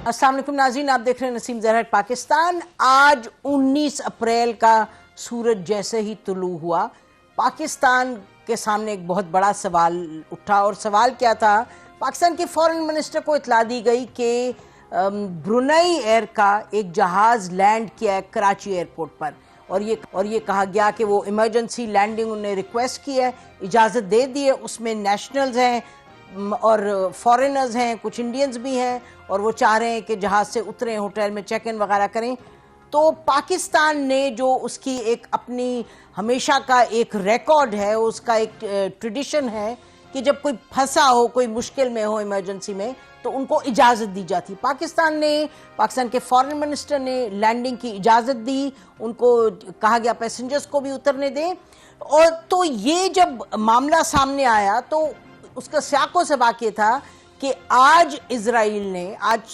अस्सलाम वालेकुम नाज़रीन, आप देख रहे हैं नसीम ज़हरा पाकिस्तान। आज 19 अप्रैल का सूरज जैसे ही तुलू हुआ, पाकिस्तान के सामने एक बहुत बड़ा सवाल उठा। और सवाल क्या था? पाकिस्तान के फॉरेन मिनिस्टर को इतला दी गई कि ब्रुनई एयर का एक जहाज़ लैंड किया है कराची एयरपोर्ट पर, और ये कहा गया कि वो इमरजेंसी लैंडिंग उन्हें रिक्वेस्ट की है, इजाज़त दे दी है। उसमें नेशनल्स हैं और फॉरेनर्स हैं, कुछ इंडियंस भी हैं, और वो चाह रहे हैं कि जहाज़ से उतरें, होटल में चेक इन वगैरह करें। तो पाकिस्तान ने जो उसकी एक अपनी हमेशा का एक रिकॉर्ड है, उसका एक ट्रेडिशन है कि जब कोई फंसा हो, कोई मुश्किल में हो, इमरजेंसी में, तो उनको इजाज़त दी जाती। पाकिस्तान के फॉरेन मिनिस्टर ने लैंडिंग की इजाज़त दी, उनको कहा गया पैसेंजर्स को भी उतरने दें। और तो ये जब मामला सामने आया तो उसका सियाको सबाक ये था कि आज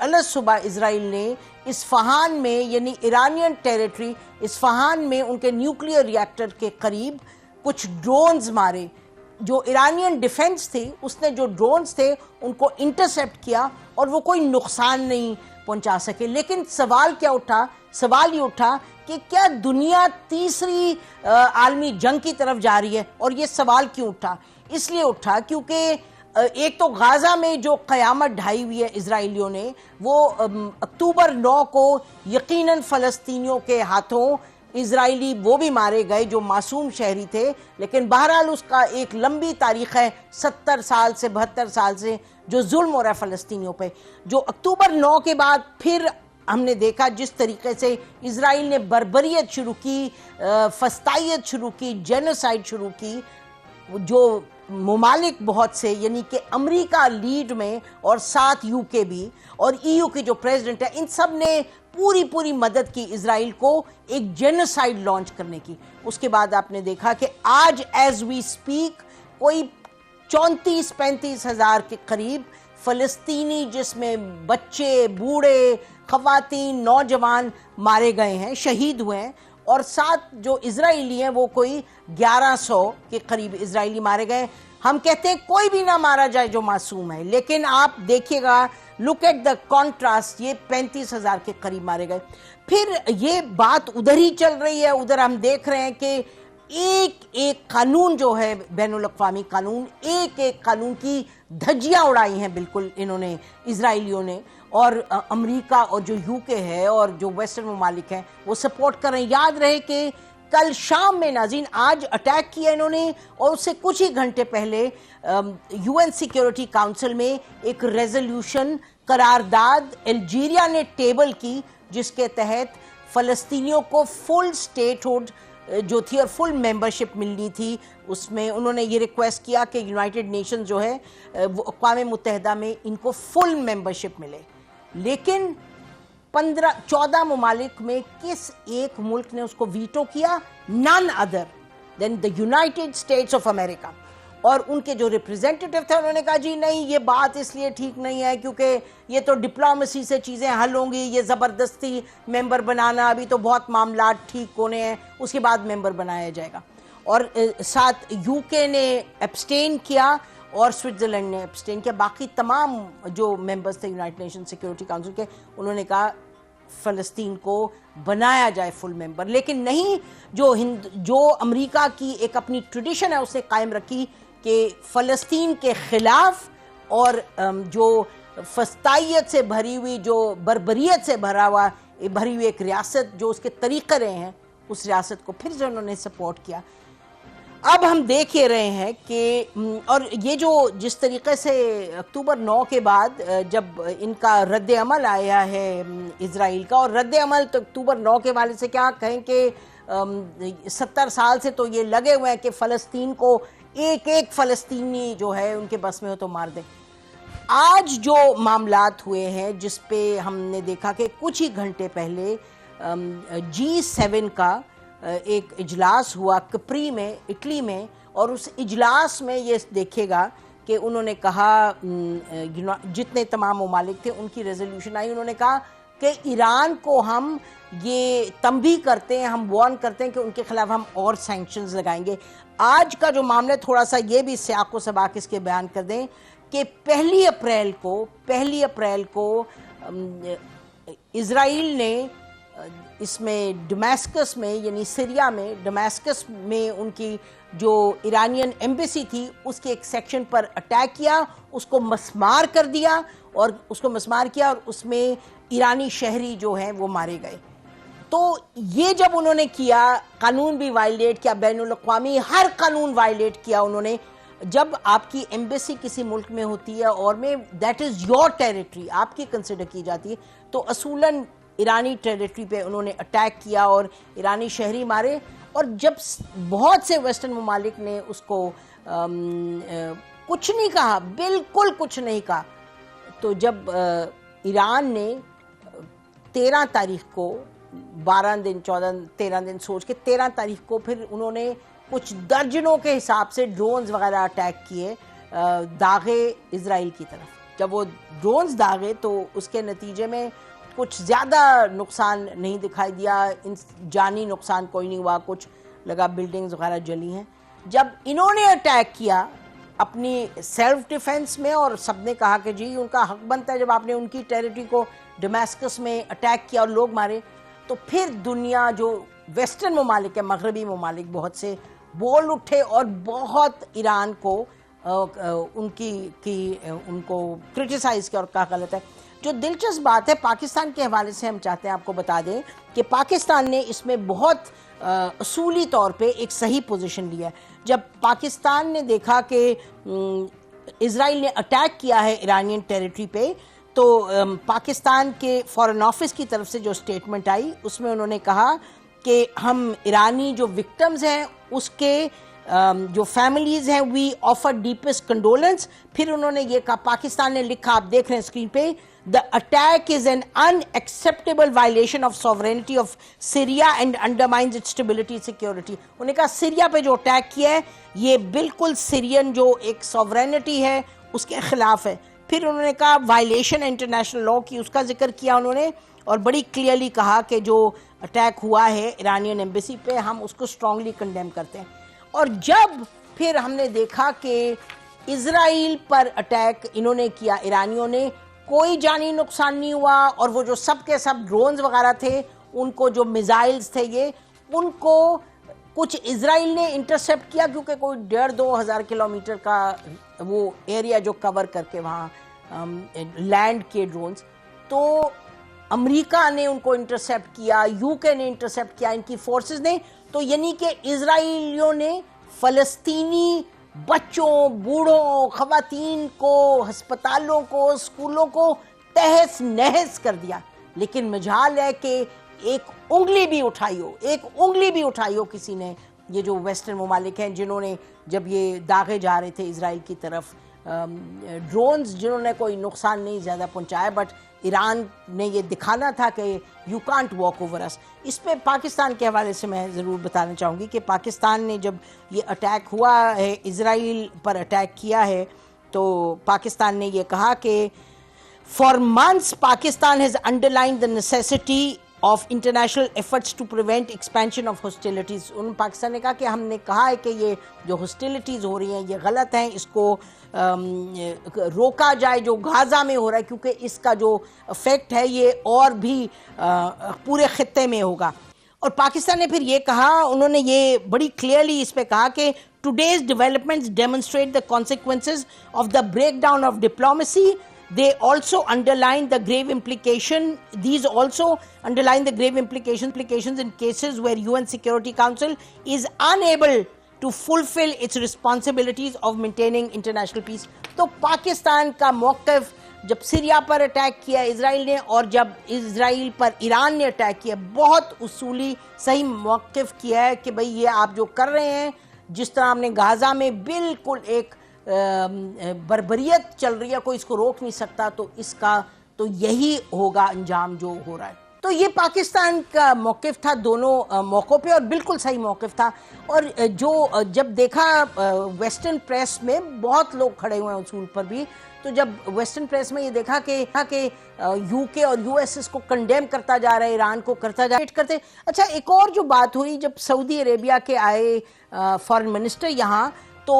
अलग सुबह इजराइल ने इस्फहान में, यानी ईरानियन टेरिटरी इस्फहान में, उनके न्यूक्लियर रिएक्टर के करीब कुछ ड्रोन्स मारे। जो ईरानियन डिफेंस थी, उसने जो ड्रोन्स थे उनको इंटरसेप्ट किया और वो कोई नुकसान नहीं पहुंचा सके। लेकिन सवाल ये उठा कि क्या दुनिया तीसरी आलमी जंग की तरफ जा रही है? और ये सवाल क्यों उठा? इसलिए उठा क्योंकि एक तो गाजा में जो क़यामत ढाई हुई है इजराइलियों ने, वो अक्टूबर 9 को यकीनन फ़लस्तीनियों के हाथों इजराइली वो भी मारे गए जो मासूम शहरी थे। लेकिन बहरहाल उसका एक लंबी तारीख़ है, 70 साल से 72 साल से जो जुल्म हो रहा है फ़लस्तीनियों पे। जो अक्टूबर 9 के बाद फिर हमने देखा जिस तरीके से इजराइल ने बर्बरियत शुरू की, फस्तायत शुरू की, जेनोसाइड शुरू की। जो ममालिक बहुत से, यानी कि अमेरिका लीड में और साथ यूके भी, और ईयू की जो प्रेसिडेंट है, इन सब ने पूरी मदद की इजराइल को एक जेनोसाइड लॉन्च करने की। उसके बाद आपने देखा कि आज एज वी स्पीक कोई 34-35 हज़ार के करीब फ़लस्तीनी, जिसमें बच्चे, बूढ़े, ख़वातीन, नौजवान मारे गए हैं, शहीद हुए हैं। और साथ जो इजराइली हैं वो कोई 1100 के करीब इजराइली मारे गए। हम कहते हैं कोई भी ना मारा जाए जो मासूम है, लेकिन आप देखिएगा, लुक एट द कॉन्ट्रास्ट, ये 35 हज़ार के करीब मारे गए। फिर ये बात उधर ही चल रही है, उधर हम देख रहे हैं कि एक कानून जो है, बैनुल अक़वामी कानून, एक कानून की धज्जियां उड़ाई हैं बिल्कुल इन्होंने, इजराइलियों ने। और अमेरिका और जो यूके है और जो वेस्टर्न ममालिक हैं वो सपोर्ट कर रहे हैं। याद रहे कि कल शाम में नाज़रीन आज अटैक किया इन्होंने, और उससे कुछ ही घंटे पहले यूएन सिक्योरिटी काउंसिल में एक रेजोल्यूशन, करारदाद अल्जीरिया ने टेबल की, जिसके तहत फ़लस्तीनियों को फुल स्टेटहुड जो थी और फुल मेंबरशिप मिलनी थी। उसमें उन्होंने ये रिक्वेस्ट किया कि यूनाइटेड नेशन जो है वो अक़वाम मुत्तहिदा में इनको फुल मेंबरशिप मिले। लेकिन 14 ममालिक में किस एक मुल्क ने उसको वीटो किया? None other than the United States of America. और उनके जो रिप्रेजेंटेटिव थे उन्होंने कहा जी नहीं, ये बात इसलिए ठीक नहीं है क्योंकि ये तो डिप्लोमेसी से चीज़ें हल होंगी, ये ज़बरदस्ती मेंबर बनाना, अभी तो बहुत मामला ठीक होने हैं, उसके बाद मेंबर बनाया जाएगा। और साथ यूके ने एब्सटेन किया और स्विट्ज़रलैंड ने एब्सटेन किया। बाकी तमाम जो मेंबर्स थे यूनाइटेड नेशन सिक्योरिटी काउंसिल के, उन्होंने कहा फ़लस्तीन को बनाया जाए फुल मेंबर। लेकिन नहीं, जो अमेरिका की एक अपनी ट्रेडिशन है उसने कायम रखी कि फ़लस्तीन के ख़िलाफ़ और जो फस्तायत से भरी हुई, जो बर्बरियत से भरी हुई एक रियासत जो उसके तरीक़े रहे हैं, उस रियासत को फिर से उन्होंने सपोर्ट किया। अब हम देख ही रहे हैं कि और ये जो जिस तरीके से अक्टूबर 9 के बाद जब इनका रद्द अमल आया है इजराइल का, और रद्द अमल तो अक्टूबर 9 के वाले से क्या कहें कि 70 साल से तो ये लगे हुए हैं कि फ़लस्तीन को एक फ़लस्तीनी जो है उनके बस में हो तो मार दें। आज जो मामलात हुए हैं, जिस पे हमने देखा कि कुछ ही घंटे पहले G7 का एक इजलास हुआ कप्री में, इटली में, और उस इजलास में ये देखेगा कि उन्होंने कहा, जितने तमाम ममालिक थे उनकी रेजोल्यूशन आई, उन्होंने कहा कि ईरान को हम ये तंबीह करते हैं, हम वार्न करते हैं कि उनके खिलाफ हम और सैंक्शंस लगाएंगे। आज का जो मामला, थोड़ा सा ये भी सियाको सबाक इसके बयान कर दें कि पहली अप्रैल को इज़राइल ने इसमें दमास्कस में यानी सीरिया में दमास्कस में उनकी जो ईरानियन एम्बेसी थी उसके एक सेक्शन पर अटैक किया, उसको मस्मार कर दिया और उसमें ईरानी शहरी जो हैं वो मारे गए। तो ये जब उन्होंने किया, कानून भी वायलेट किया, बैनुल अक़वामी हर कानून वायलेट किया उन्होंने। जब आपकी एम्बेसी किसी मुल्क में होती है और में दैट इज़ योर टेरिटरी, आपकी कंसिडर की जाती है, तो असूलन ईरानी टेरिटरी पे उन्होंने अटैक किया और ईरानी शहरी मारे। और जब बहुत से वेस्टर्न ममालिक ने उसको कुछ नहीं कहा, बिल्कुल कुछ नहीं कहा, तो जब ईरान ने 13 तारीख को 12 दिन 13 दिन सोच के 13 तारीख को फिर उन्होंने कुछ दर्जनों के हिसाब से ड्रोन्स वगैरह अटैक किए, दागे इजराइल की तरफ। जब वो ड्रोन्स दागे तो उसके नतीजे में कुछ ज़्यादा नुकसान नहीं दिखाई दिया, जानी नुकसान कोई नहीं हुआ, कुछ लगा बिल्डिंग्स वगैरह जली हैं। जब इन्होंने अटैक किया अपनी सेल्फ डिफेंस में और सबने कहा कि जी उनका हक बनता है, जब आपने उनकी टेरिटरी को दमास्कस में अटैक किया और लोग मारे, तो फिर दुनिया जो वेस्टर्न ममालिक है, मगरबी ममालिक बहुत से बोल उठे और बहुत ईरान को उनको क्रिटिसाइज़ किया और कहा गलत है। जो दिलचस्प बात है पाकिस्तान के हवाले से हम चाहते हैं आपको बता दें कि पाकिस्तान ने इसमें बहुत असूली तौर पे एक सही पोजीशन लिया है। जब पाकिस्तान ने देखा कि इजराइल ने अटैक किया है ईरानियन टेरिटरी पे, तो पाकिस्तान के फॉरेन ऑफिस की तरफ से जो स्टेटमेंट आई उसमें उन्होंने कहा कि हम ईरानी जो विक्टिम्स हैं उसके जो फैमिलीज हैं वी ऑफर डीपेस्ट कंडोलेंस। फिर उन्होंने ये कहा, पाकिस्तान ने लिखा, आप देख रहे हैं स्क्रीन पे, the attack is an unacceptable violation of sovereignty of Syria and undermines it's stability security. उन्होंने कहा सीरिया पे जो अटैक किया है ये बिल्कुल सीरियन जो एक सॉवरेनिटी है उसके खिलाफ है। फिर उन्होंने कहा वायलेशन इंटरनेशनल लॉ की, उसका जिक्र किया उन्होंने और बड़ी क्लियरली कहा कि जो अटैक हुआ है ईरानियन एम्बेसी पे हम उसको स्ट्रांगली कंडेम करते हैं। और जब फिर हमने देखा कि इजराइल पर अटैक इन्होंने किया, ईरानियों ने, कोई जानी नुकसान नहीं हुआ और वो जो सब के सब ड्रोन्स वगैरह थे, उनको जो मिसाइल्स थे ये, उनको कुछ इजराइल ने इंटरसेप्ट किया क्योंकि कोई 1,500-2 हज़ार किलोमीटर का वो एरिया जो कवर करके वहाँ लैंड किए ड्रोन्स, तो अमेरिका ने उनको इंटरसेप्ट किया, यूके ने इंटरसेप्ट किया, इनकी फोर्सेस ने। तो यानी कि इजराइलियों ने फ़लस्तीनी बच्चों, बूढ़ों, खवातीन को, अस्पतालों को, स्कूलों को तहस नहस कर दिया। लेकिन मजाल है कि एक उंगली भी उठाई हो किसी ने, ये जो वेस्टर्न ममालिक हैं जिन्होंने जब ये दागे जा रहे थे इजराइल की तरफ ड्रोन्स, जिन्होंने कोई नुकसान नहीं ज़्यादा पहुंचाया, बट ईरान ने ये दिखाना था कि you can't walk over us. इस पे पाकिस्तान के हवाले से मैं ज़रूर बताना चाहूँगी कि पाकिस्तान ने जब ये अटैक हुआ है, इजराइल पर अटैक किया है, तो पाकिस्तान ने ये कहा कि for months Pakistan has underlined the necessity of international efforts to prevent expansion of hostilities. उन पाकिस्तान ने कहा कि हमने कहा है कि ये जो हॉस्टिलिटीज़ हो रही हैं ये गलत हैं, इसको रोका जाए जो गाज़ा में हो रहा है, क्योंकि इसका जो इफेक्ट है ये और भी पूरे खित्ते में होगा। और पाकिस्तान ने फिर ये कहा, उन्होंने ये बड़ी क्लियरली इस पे कहा कि today's developments demonstrate the consequences of the breakdown of diplomacy. They also underline the grave implication. These also underline the grave implications in cases where UN Security Council is unable to fulfill its responsibilities of maintaining international peace. तो पाकिस्तान का मौक़िफ़ जब Syria पर attack किया Israel ने और जब Israel पर Iran ने अटैक किया, बहुत उसूली सही मौक़िफ़ किया है कि भाई ये आप जो कर रहे हैं, जिस तरह हमने गाज़ा में बिल्कुल एक बर्बरियत चल रही है, कोई इसको रोक नहीं सकता, तो इसका तो यही होगा अंजाम जो हो रहा है। तो ये पाकिस्तान का मौक़िफ़ था दोनों मौक़ों पे और बिल्कुल सही मौक़िफ़ था। और जो जब देखा वेस्टर्न प्रेस में बहुत लोग खड़े हुए हैं उसूल पर भी, तो जब वेस्टर्न प्रेस में ये देखा कि यूके और यूएस इसको कंडेम करता जा रहा है, ईरान को करता जा करते। अच्छा, एक और जो बात हुई, जब सऊदी अरेबिया के आए फॉरेन मिनिस्टर यहाँ, तो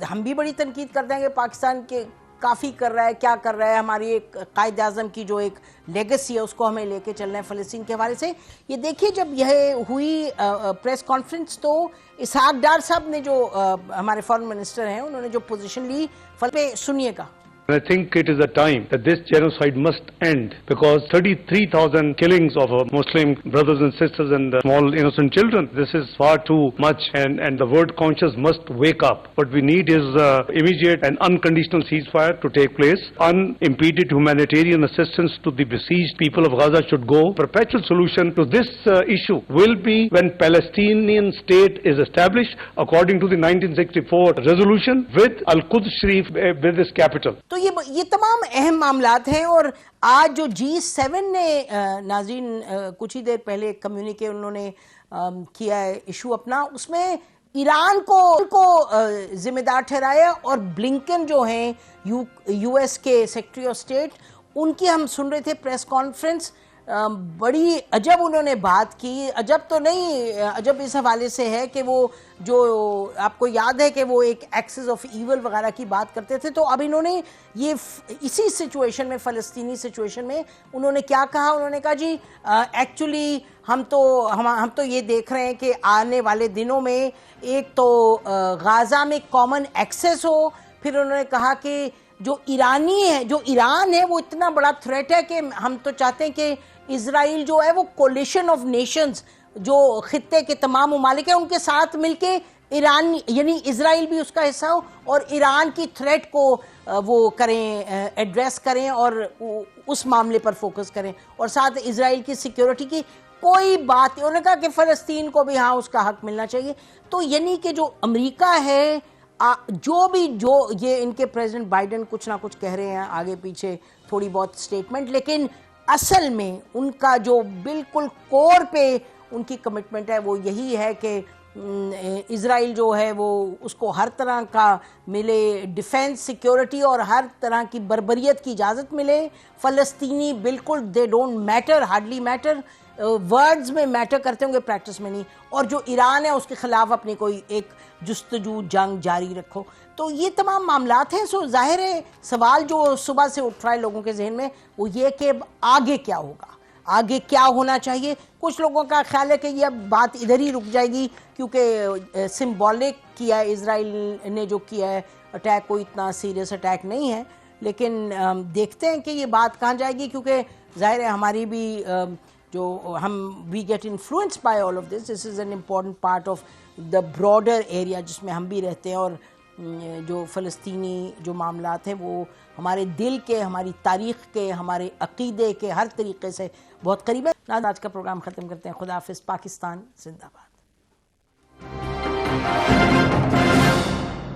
हम भी बड़ी तनकीद करते हैं कि पाकिस्तान के काफ़ी कर रहा है, क्या कर रहा है, हमारी एक कायद आज़म की जो एक लेगेसी है उसको हमें लेके चलना है फ़लस्तीन के हवाले से। ये देखिए, जब यह हुई प्रेस कॉन्फ्रेंस तो इसहाक डार साहब ने जो हमारे फॉरेन मिनिस्टर हैं उन्होंने जो पोजीशन ली, पे सुनिएगा। I think it is a time that this genocide must end, because 33,000 killings of Muslim brothers and sisters and small innocent children, this is far too much, and the world conscious must wake up. What we need is immediate and unconditional ceasefire to take place. Unimpeded humanitarian assistance to the besieged people of Gaza should go. Perpetual solution to this issue will be when Palestinian state is established according to the 1964 resolution with Al-Quds Sharif with its capital. तो ये तमाम अहम मामलात हैं। और आज जो G7 ने नाज़रीन कुछ ही देर पहले कम्युनिके उन्होंने किया है इशू अपना, उसमें ईरान को जिम्मेदार ठहराया और ब्लिंकन जो हैं US के सेक्रेटरी ऑफ स्टेट, उनकी हम सुन रहे थे प्रेस कॉन्फ्रेंस, बड़ी अजब उन्होंने बात की। अजब तो नहीं, अजब इस हवाले से है कि वो जो आपको याद है कि वो एक एक्सेस ऑफ ईवल वगैरह की बात करते थे, तो अब इन्होंने ये इसी सिचुएशन में, फ़लस्तीनी सिचुएशन में उन्होंने क्या कहा, उन्होंने कहा जी एक्चुअली हम तो ये देख रहे हैं कि आने वाले दिनों में एक तो गाज़ा में कॉमन एक्सेस हो। फिर उन्होंने कहा कि जो ईरान है वो इतना बड़ा थ्रेट है कि हम तो चाहते हैं कि इजराइल जो है वो कोलिशन ऑफ नेशंस, जो खित्ते के तमाम ममालिक हैं उनके साथ मिलके ईरान यानी इजराइल भी उसका हिस्सा हो और ईरान की थ्रेट को वो करें, एड्रेस करें और उस मामले पर फोकस करें, और साथ इजराइल की सिक्योरिटी की कोई बात। उन्होंने कहा कि फ़लस्तीन को भी हाँ उसका हक मिलना चाहिए। तो यानी कि जो अमेरिका है, जो ये इनके प्रेसिडेंट बाइडेन कुछ ना कुछ कह रहे हैं आगे पीछे थोड़ी बहुत स्टेटमेंट, लेकिन असल में उनका जो बिल्कुल कोर पे उनकी कमिटमेंट है वो यही है कि इजराइल जो है वो उसको हर तरह का मिले डिफेंस, सिक्योरिटी और हर तरह की बर्बरियत की इजाज़त मिले। फ़लस्तीनी बिल्कुल they don't matter, hardly matter, words में मैटर करते होंगे, प्रैक्टिस में नहीं। और जो ईरान है उसके खिलाफ अपनी कोई एक जुस्तजू जंग जारी रखो। तो ये तमाम मामलात हैं। सो जाहिर है सवाल जो सुबह से उठ रहा है लोगों के जहन में वो ये कि आगे क्या होगा, आगे क्या होना चाहिए। कुछ लोगों का ख्याल है कि ये बात इधर ही रुक जाएगी क्योंकि सिंबॉलिक किया है इजराइल ने, जो किया है अटैक कोई इतना सीरियस अटैक नहीं है, लेकिन देखते हैं कि ये बात कहाँ जाएगी, क्योंकि जाहिर है हमारी भी we get influenced by all of this. This is an important part of the broader area जिसमें हम भी रहते हैं, और जो फ़लस्तीनी जो मामलात हैं वो हमारे दिल के, हमारी तारीख़ के, हमारे अक़ीदे के हर तरीक़े से बहुत करीब है। आज का प्रोग्राम ख़त्म करते हैं। खुदा हाफ़िज़। पाकिस्तान जिंदाबाद।